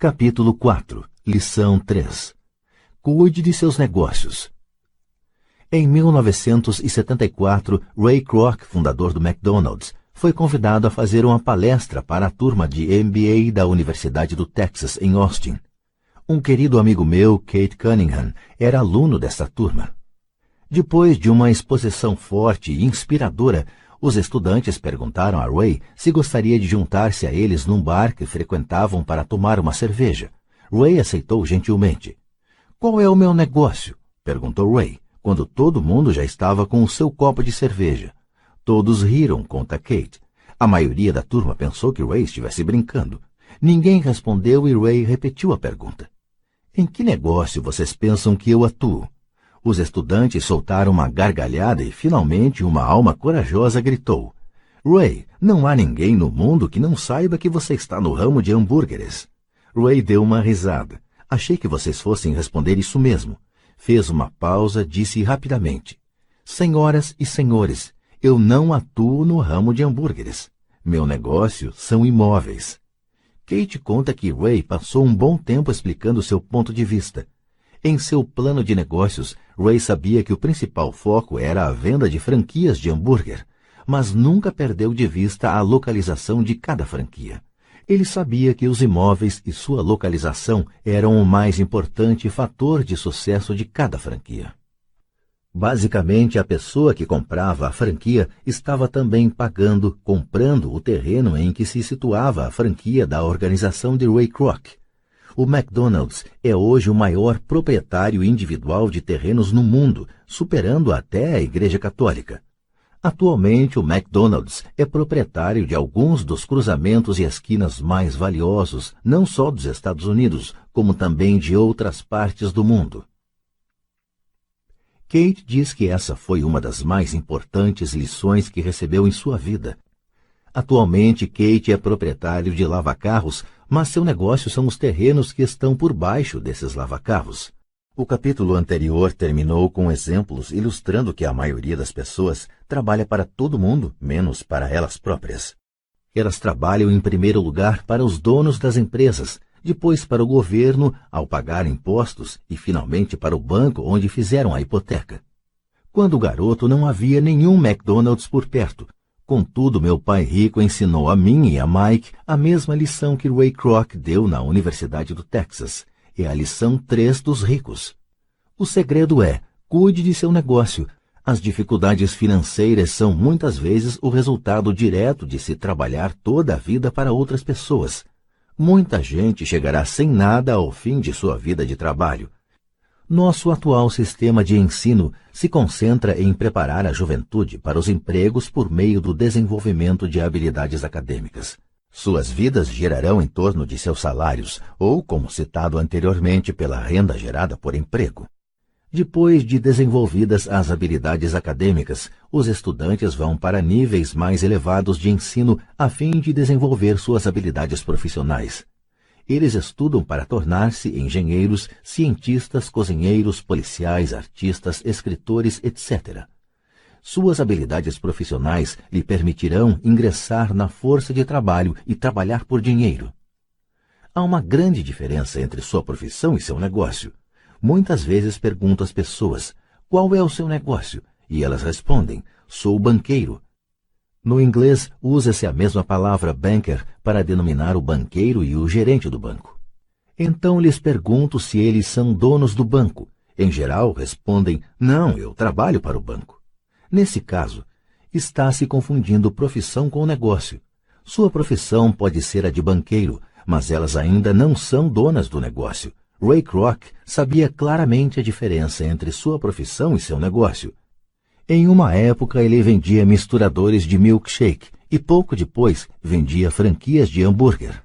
Capítulo 4. Lição 3. Cuide de seus negócios. Em 1974, Ray Kroc, fundador do McDonald's, foi convidado a fazer uma palestra para a turma de MBA da Universidade do Texas, em Austin. Um querido amigo meu, Kate Cunningham, era aluno dessa turma. Depois de uma exposição forte e inspiradora, os estudantes perguntaram a Ray se gostaria de juntar-se a eles num bar que frequentavam para tomar uma cerveja. Ray aceitou gentilmente. "Qual é o meu negócio?" perguntou Ray, quando todo mundo já estava com o seu copo de cerveja. Todos riram, conta Kate. A maioria da turma pensou que Ray estivesse brincando. Ninguém respondeu e Ray repetiu a pergunta. "Em que negócio vocês pensam que eu atuo?" Os estudantes soltaram uma gargalhada e, finalmente, uma alma corajosa gritou. "Ray, não há ninguém no mundo que não saiba que você está no ramo de hambúrgueres." Ray deu uma risada. "Achei que vocês fossem responder isso mesmo." Fez uma pausa, disse rapidamente. "Senhoras e senhores, eu não atuo no ramo de hambúrgueres. Meu negócio são imóveis." Kate conta que Ray passou um bom tempo explicando seu ponto de vista. Em seu plano de negócios, Ray sabia que o principal foco era a venda de franquias de hambúrguer, mas nunca perdeu de vista a localização de cada franquia. Ele sabia que os imóveis e sua localização eram o mais importante fator de sucesso de cada franquia. Basicamente, a pessoa que comprava a franquia estava também comprando o terreno em que se situava a franquia da organização de Ray Kroc. O McDonald's é hoje o maior proprietário individual de terrenos no mundo, superando até a Igreja Católica. Atualmente, o McDonald's é proprietário de alguns dos cruzamentos e esquinas mais valiosos, não só dos Estados Unidos, como também de outras partes do mundo. Kate diz que essa foi uma das mais importantes lições que recebeu em sua vida. Atualmente, Kate é proprietário de lava-carros, mas seu negócio são os terrenos que estão por baixo desses lava-carros. O capítulo anterior terminou com exemplos ilustrando que a maioria das pessoas trabalha para todo mundo, menos para elas próprias. Elas trabalham em primeiro lugar para os donos das empresas, depois para o governo ao pagar impostos e finalmente para o banco onde fizeram a hipoteca. Quando garoto não havia nenhum McDonald's por perto. Contudo, meu pai rico ensinou a mim e a Mike a mesma lição que Ray Kroc deu na Universidade do Texas. É a lição 3 dos ricos. O segredo é: cuide de seu negócio. As dificuldades financeiras são muitas vezes o resultado direto de se trabalhar toda a vida para outras pessoas. Muita gente chegará sem nada ao fim de sua vida de trabalho. Nosso atual sistema de ensino se concentra em preparar a juventude para os empregos por meio do desenvolvimento de habilidades acadêmicas. Suas vidas girarão em torno de seus salários, ou, como citado anteriormente, pela renda gerada por emprego. Depois de desenvolvidas as habilidades acadêmicas, os estudantes vão para níveis mais elevados de ensino a fim de desenvolver suas habilidades profissionais. Eles estudam para tornar-se engenheiros, cientistas, cozinheiros, policiais, artistas, escritores, etc. Suas habilidades profissionais lhe permitirão ingressar na força de trabalho e trabalhar por dinheiro. Há uma grande diferença entre sua profissão e seu negócio. Muitas vezes pergunto às pessoas: "Qual é o seu negócio?" E elas respondem: "Sou banqueiro." No inglês, usa-se a mesma palavra banker para denominar o banqueiro e o gerente do banco. Então lhes pergunto se eles são donos do banco. Em geral, respondem: "Não, eu trabalho para o banco." Nesse caso, está se confundindo profissão com negócio. Sua profissão pode ser a de banqueiro, mas elas ainda não são donas do negócio. Ray Kroc sabia claramente a diferença entre sua profissão e seu negócio. Em uma época, ele vendia misturadores de milkshake e pouco depois vendia franquias de hambúrguer.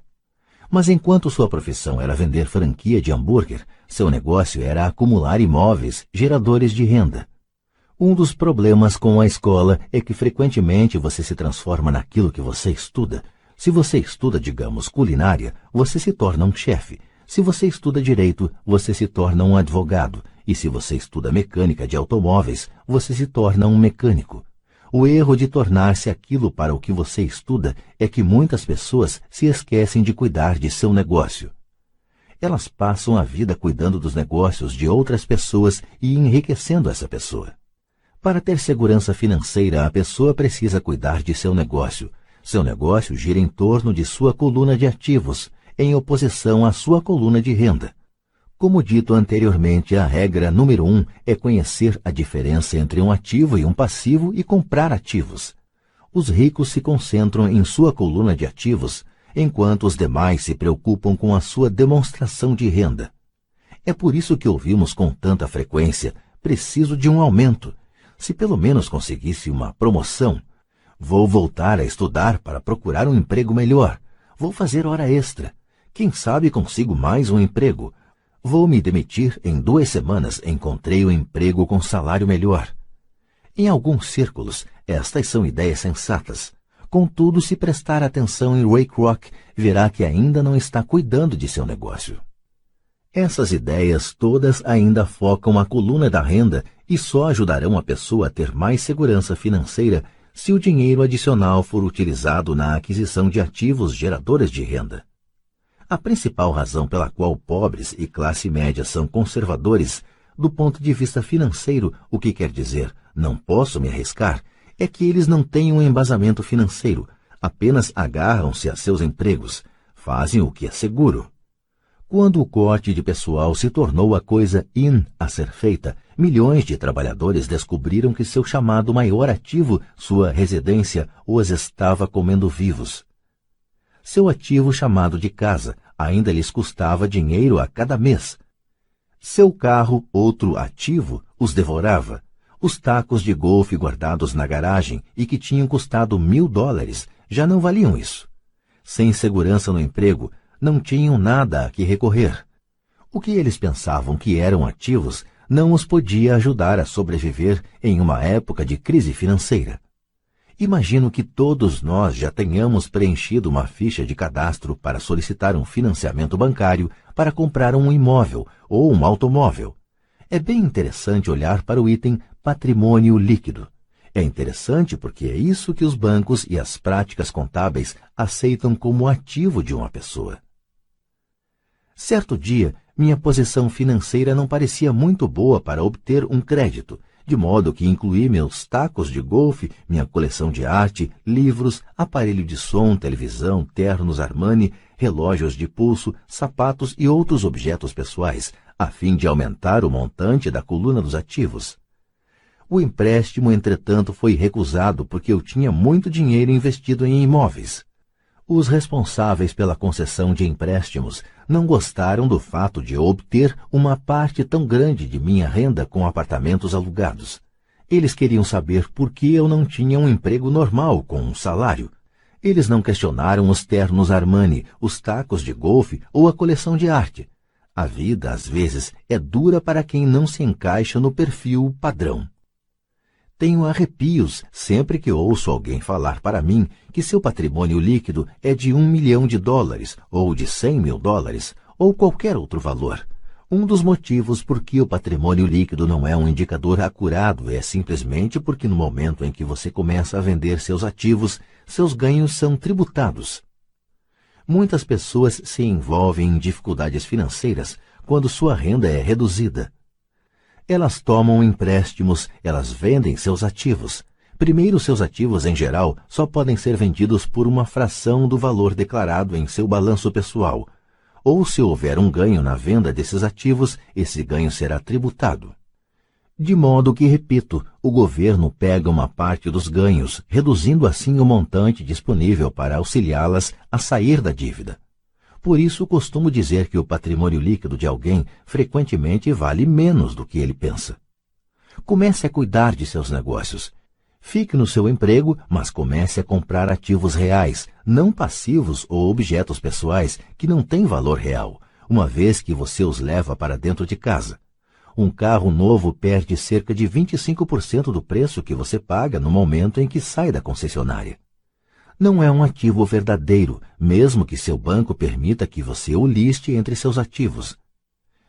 Mas enquanto sua profissão era vender franquia de hambúrguer, seu negócio era acumular imóveis, geradores de renda. Um dos problemas com a escola é que frequentemente você se transforma naquilo que você estuda. Se você estuda, digamos, culinária, você se torna um chefe. Se você estuda direito, você se torna um advogado. E se você estuda mecânica de automóveis, você se torna um mecânico. O erro de tornar-se aquilo para o que você estuda é que muitas pessoas se esquecem de cuidar de seu negócio. Elas passam a vida cuidando dos negócios de outras pessoas e enriquecendo essa pessoa. Para ter segurança financeira, a pessoa precisa cuidar de seu negócio. Seu negócio gira em torno de sua coluna de ativos, em oposição à sua coluna de renda. Como dito anteriormente, a regra número 1 é conhecer a diferença entre um ativo e um passivo e comprar ativos. Os ricos se concentram em sua coluna de ativos, enquanto os demais se preocupam com a sua demonstração de renda. É por isso que ouvimos com tanta frequência: preciso de um aumento. Se pelo menos conseguisse uma promoção. Vou voltar a estudar para procurar um emprego melhor. Vou fazer hora extra. Quem sabe consigo mais um emprego. Vou me demitir em 2 semanas. Encontrei um emprego com salário melhor. Em alguns círculos, estas são ideias sensatas. Contudo, se prestar atenção em Ray Kroc, verá que ainda não está cuidando de seu negócio. Essas ideias todas ainda focam a coluna da renda e só ajudarão a pessoa a ter mais segurança financeira se o dinheiro adicional for utilizado na aquisição de ativos geradores de renda. A principal razão pela qual pobres e classe média são conservadores, do ponto de vista financeiro, o que quer dizer não posso me arriscar, é que eles não têm um embasamento financeiro, apenas agarram-se a seus empregos, fazem o que é seguro. Quando o corte de pessoal se tornou a coisa in a ser feita, milhões de trabalhadores descobriram que seu chamado maior ativo, sua residência, os estava comendo vivos. Seu ativo chamado de casa ainda lhes custava dinheiro a cada mês. Seu carro, outro ativo, os devorava. Os tacos de golfe guardados na garagem e que tinham custado $1.000 já não valiam isso. Sem segurança no emprego, não tinham nada a que recorrer. O que eles pensavam que eram ativos não os podia ajudar a sobreviver em uma época de crise financeira. Imagino que todos nós já tenhamos preenchido uma ficha de cadastro para solicitar um financiamento bancário para comprar um imóvel ou um automóvel. É bem interessante olhar para o item patrimônio líquido. É interessante porque é isso que os bancos e as práticas contábeis aceitam como ativo de uma pessoa. Certo dia, minha posição financeira não parecia muito boa para obter um crédito, de modo que incluí meus tacos de golfe, minha coleção de arte, livros, aparelho de som, televisão, ternos Armani, relógios de pulso, sapatos e outros objetos pessoais, a fim de aumentar o montante da coluna dos ativos. O empréstimo, entretanto, foi recusado porque eu tinha muito dinheiro investido em imóveis. Os responsáveis pela concessão de empréstimos não gostaram do fato de eu obter uma parte tão grande de minha renda com apartamentos alugados. Eles queriam saber por que eu não tinha um emprego normal com um salário. Eles não questionaram os ternos Armani, os tacos de golfe ou a coleção de arte. A vida, às vezes, é dura para quem não se encaixa no perfil padrão. Tenho arrepios sempre que ouço alguém falar para mim que seu patrimônio líquido é de $1 milhão ou de $100.000 ou qualquer outro valor. Um dos motivos por que o patrimônio líquido não é um indicador acurado é simplesmente porque no momento em que você começa a vender seus ativos, seus ganhos são tributados. Muitas pessoas se envolvem em dificuldades financeiras quando sua renda é reduzida. Elas tomam empréstimos, elas vendem seus ativos. Primeiro, seus ativos, em geral, só podem ser vendidos por uma fração do valor declarado em seu balanço pessoal. Ou, se houver um ganho na venda desses ativos, esse ganho será tributado. De modo que, repito, o governo pega uma parte dos ganhos, reduzindo assim o montante disponível para auxiliá-las a sair da dívida. Por isso, costumo dizer que o patrimônio líquido de alguém frequentemente vale menos do que ele pensa. Comece a cuidar de seus negócios. Fique no seu emprego, mas comece a comprar ativos reais, não passivos ou objetos pessoais que não têm valor real, uma vez que você os leva para dentro de casa. Um carro novo perde cerca de 25% do preço que você paga no momento em que sai da concessionária. Não é um ativo verdadeiro, mesmo que seu banco permita que você o liste entre seus ativos.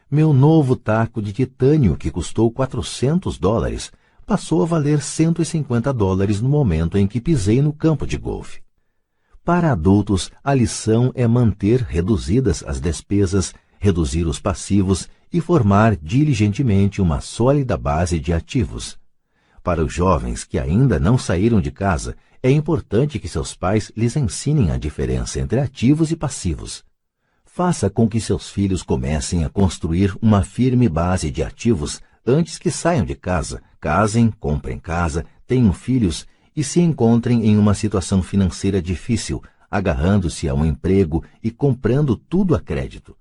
Meu novo taco de titânio, que custou $400, passou a valer $150 no momento em que pisei no campo de golfe. Para adultos, a lição é manter reduzidas as despesas, reduzir os passivos e formar diligentemente uma sólida base de ativos. Para os jovens que ainda não saíram de casa, é importante que seus pais lhes ensinem a diferença entre ativos e passivos. Faça com que seus filhos comecem a construir uma firme base de ativos antes que saiam de casa, casem, comprem casa, tenham filhos e se encontrem em uma situação financeira difícil, agarrando-se a um emprego e comprando tudo a crédito.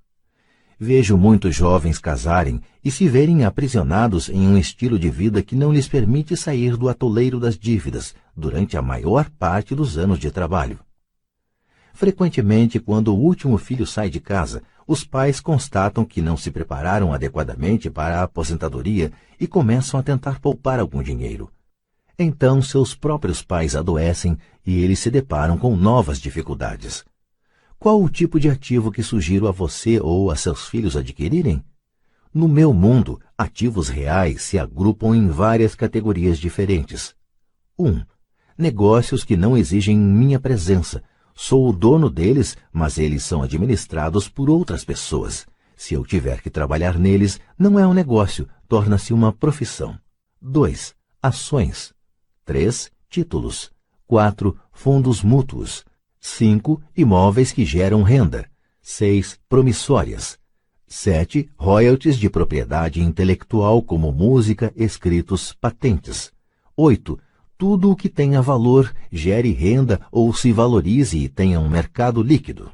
Vejo muitos jovens casarem e se verem aprisionados em um estilo de vida que não lhes permite sair do atoleiro das dívidas durante a maior parte dos anos de trabalho. Frequentemente, quando o último filho sai de casa, os pais constatam que não se prepararam adequadamente para a aposentadoria e começam a tentar poupar algum dinheiro. Então, seus próprios pais adoecem e eles se deparam com novas dificuldades. Qual o tipo de ativo que sugiro a você ou a seus filhos adquirirem? No meu mundo, ativos reais se agrupam em várias categorias diferentes. 1. Negócios que não exigem minha presença. Sou o dono deles, mas eles são administrados por outras pessoas. Se eu tiver que trabalhar neles, não é um negócio, torna-se uma profissão. 2. Ações. 3. Títulos. 4. Fundos mútuos. 5. Imóveis que geram renda. 6. Promissórias. 7. Royalties de propriedade intelectual como música, escritos, patentes. 8. Tudo o que tenha valor, gere renda ou se valorize e tenha um mercado líquido.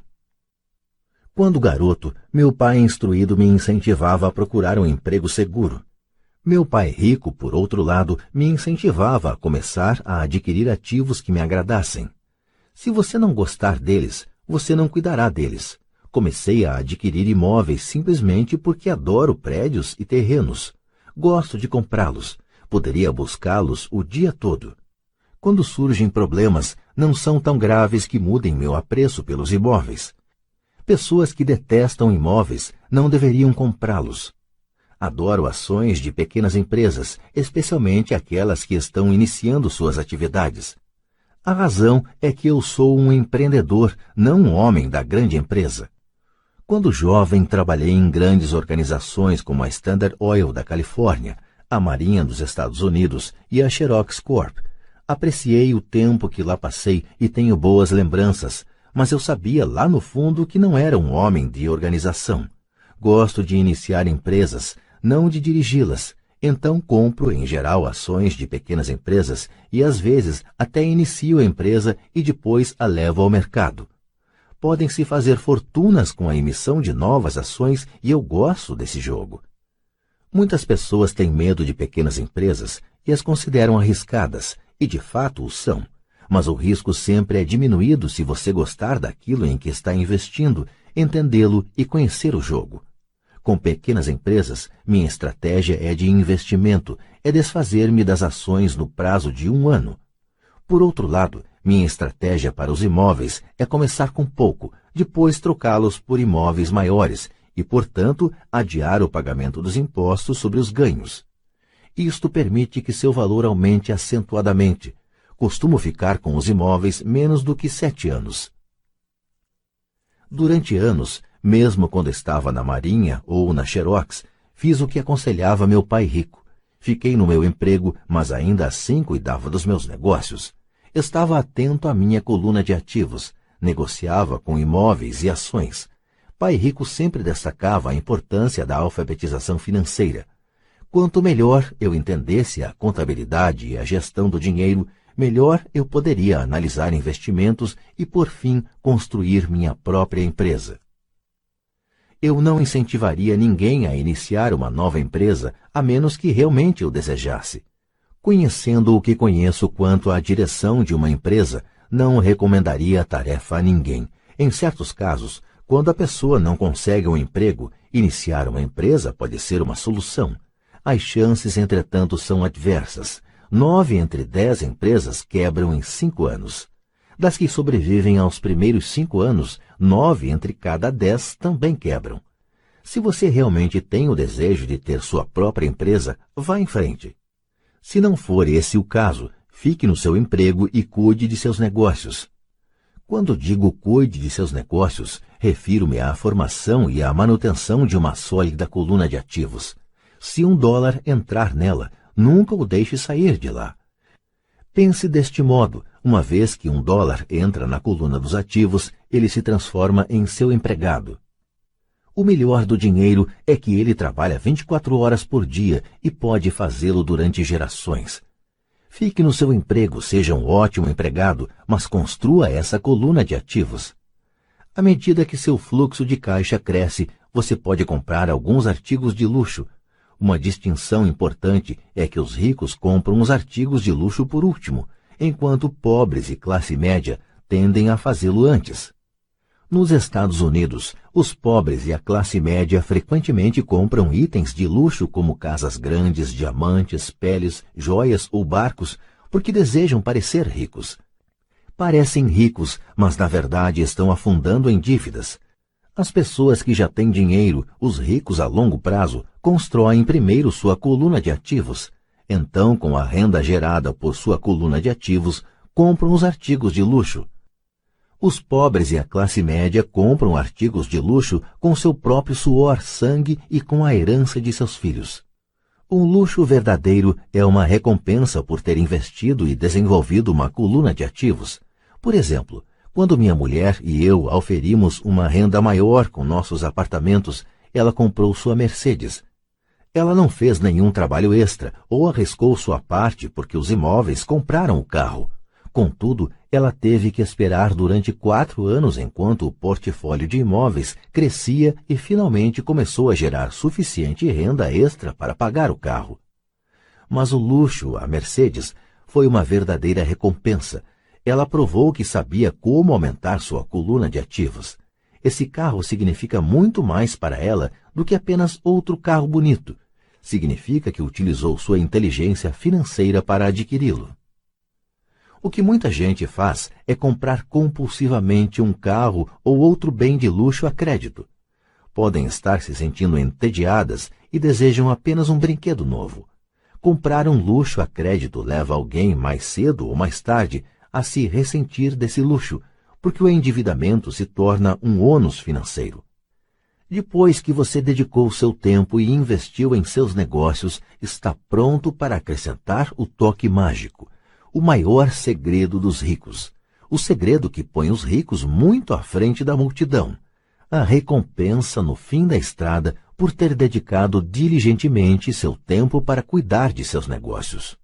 Quando garoto, meu pai instruído me incentivava a procurar um emprego seguro. Meu pai rico, por outro lado, me incentivava a começar a adquirir ativos que me agradassem. Se você não gostar deles, você não cuidará deles. Comecei a adquirir imóveis simplesmente porque adoro prédios e terrenos. Gosto de comprá-los. Poderia buscá-los o dia todo. Quando surgem problemas, não são tão graves que mudem meu apreço pelos imóveis. Pessoas que detestam imóveis não deveriam comprá-los. Adoro ações de pequenas empresas, especialmente aquelas que estão iniciando suas atividades. A razão é que eu sou um empreendedor, não um homem da grande empresa. Quando jovem, trabalhei em grandes organizações como a Standard Oil da Califórnia, a Marinha dos Estados Unidos e a Xerox Corp. Apreciei o tempo que lá passei e tenho boas lembranças, mas eu sabia lá no fundo que não era um homem de organização. Gosto de iniciar empresas, não de dirigi-las. Então compro, em geral, ações de pequenas empresas e, às vezes, até inicio a empresa e depois a levo ao mercado. Podem-se fazer fortunas com a emissão de novas ações e eu gosto desse jogo. Muitas pessoas têm medo de pequenas empresas e as consideram arriscadas, e de fato o são. Mas o risco sempre é diminuído se você gostar daquilo em que está investindo, entendê-lo e conhecer o jogo. Com pequenas empresas, minha estratégia é de investimento, é desfazer-me das ações no prazo de 1 ano. Por outro lado, minha estratégia para os imóveis é começar com pouco, depois trocá-los por imóveis maiores e, portanto, adiar o pagamento dos impostos sobre os ganhos. Isto permite que seu valor aumente acentuadamente. Costumo ficar com os imóveis menos do que 7 anos. Durante anos, mesmo quando estava na Marinha ou na Xerox, fiz o que aconselhava meu pai rico. Fiquei no meu emprego, mas ainda assim cuidava dos meus negócios. Estava atento à minha coluna de ativos, negociava com imóveis e ações. Pai rico sempre destacava a importância da alfabetização financeira. Quanto melhor eu entendesse a contabilidade e a gestão do dinheiro, melhor eu poderia analisar investimentos e, por fim, construir minha própria empresa. Eu não incentivaria ninguém a iniciar uma nova empresa, a menos que realmente o desejasse. Conhecendo o que conheço quanto à direção de uma empresa, não recomendaria a tarefa a ninguém. Em certos casos, quando a pessoa não consegue um emprego, iniciar uma empresa pode ser uma solução. As chances, entretanto, são adversas. 9 entre 10 empresas quebram em 5 anos. Das que sobrevivem aos primeiros 5 anos, 9 entre cada 10 também quebram. Se você realmente tem o desejo de ter sua própria empresa, vá em frente. Se não for esse o caso, fique no seu emprego e cuide de seus negócios. Quando digo cuide de seus negócios, Refiro-me à formação e à manutenção de uma sólida coluna de ativos. Se $1 entrar nela, nunca o deixe sair de lá. Pense deste modo: uma vez que $1 entra na coluna dos ativos, ele se transforma em seu empregado. O melhor do dinheiro é que ele trabalha 24 horas por dia e pode fazê-lo durante gerações. Fique no seu emprego, seja um ótimo empregado, mas construa essa coluna de ativos. À medida que seu fluxo de caixa cresce, você pode comprar alguns artigos de luxo. Uma distinção importante é que os ricos compram os artigos de luxo por último, enquanto pobres e classe média tendem a fazê-lo antes. Nos Estados Unidos, os pobres e a classe média frequentemente compram itens de luxo como casas grandes, diamantes, peles, joias ou barcos, porque desejam parecer ricos. Parecem ricos, mas na verdade estão afundando em dívidas. As pessoas que já têm dinheiro, os ricos a longo prazo, constroem primeiro sua coluna de ativos. Então, com a renda gerada por sua coluna de ativos, compram os artigos de luxo. Os pobres e a classe média compram artigos de luxo com seu próprio suor, sangue e com a herança de seus filhos. Um luxo verdadeiro é uma recompensa por ter investido e desenvolvido uma coluna de ativos. Por exemplo, quando minha mulher e eu auferimos uma renda maior com nossos apartamentos, ela comprou sua Mercedes. Ela não fez nenhum trabalho extra ou arriscou sua parte porque os imóveis compraram o carro. Contudo, ela teve que esperar durante 4 anos enquanto o portfólio de imóveis crescia e finalmente começou a gerar suficiente renda extra para pagar o carro. Mas o luxo, a Mercedes, foi uma verdadeira recompensa. Ela provou que sabia como aumentar sua coluna de ativos. Esse carro significa muito mais para ela do que apenas outro carro bonito. Significa que utilizou sua inteligência financeira para adquiri-lo. O que muita gente faz é comprar compulsivamente um carro ou outro bem de luxo a crédito. Podem estar se sentindo entediadas e desejam apenas um brinquedo novo. Comprar um luxo a crédito leva alguém mais cedo ou mais tarde a se ressentir desse luxo, porque o endividamento se torna um ônus financeiro. Depois que você dedicou seu tempo e investiu em seus negócios, está pronto para acrescentar o toque mágico, o maior segredo dos ricos, o segredo que põe os ricos muito à frente da multidão, a recompensa no fim da estrada por ter dedicado diligentemente seu tempo para cuidar de seus negócios.